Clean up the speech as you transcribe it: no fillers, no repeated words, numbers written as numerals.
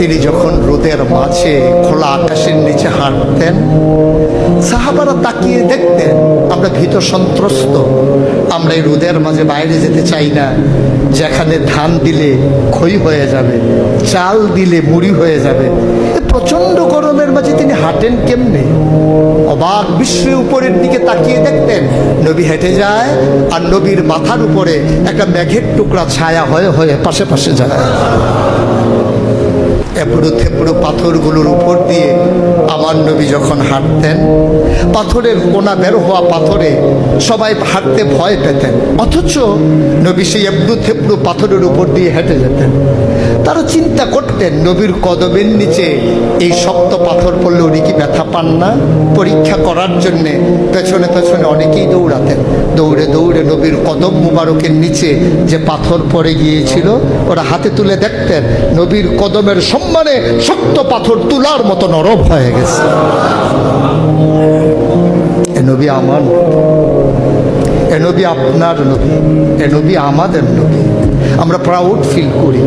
তিনি যখন রোদের মাঝে খোলা আকাশের নিচে হাঁটতেন, সাহাবারা তাকিয়ে দেখতেন আমরা ভীত সন্ত্রস্ত, আমরা এই রোদের মাঝে বাইরে যেতে চাই না, যেখানে ধান দিলে ক্ষয় হয়ে যাবে, চাল দিলে মুড়ি হয়ে যাবে। প্রচন্ড গরমের মাঝে তিনি হাঁটেন কেমনে? অবাক বিস্ময়ে উপরের দিকে তাকিয়ে দেখতেন নবী হেঁটে যায়, আর নবীর মাথার উপরে একটা মেঘের টুকরা ছায়া হয়ে হয়ে পাশে পাশে যায়। এবড়ো থেবড়ো পাথরগুলোর উপর দিয়ে আমার নবী যখন হাঁটতেন, পাথরের কোনা বের হওয়া পাথরে সবাই হাঁটতে ভয় পেতেন, অথচ নবী সেই এবড়ো থেবড়ো পাথরের উপর দিয়ে হেঁটে যেতেন। তারা চিন্তা করতেন নবীর কদমের নিচে এই শক্ত পাথর পড়লে উনি কি ব্যথা পান না? পরীক্ষা করার জন্যে পেছনে পেছনে অনেকেই দৌড়াতেন। দৌড়ে দৌড়ে নবীর কদম মুবারকের নিচে যে পাথর পড়ে গিয়েছিল ওরা হাতে তুলে দেখতেন নবীর কদমের সম্মানে শক্ত পাথর তুলার মতো নরম হয়ে গেছে। এ নবী আমার, এ নবী আপনার নবী, এ নবী আমাদের নবী। আমরা প্রাউড ফিল করি।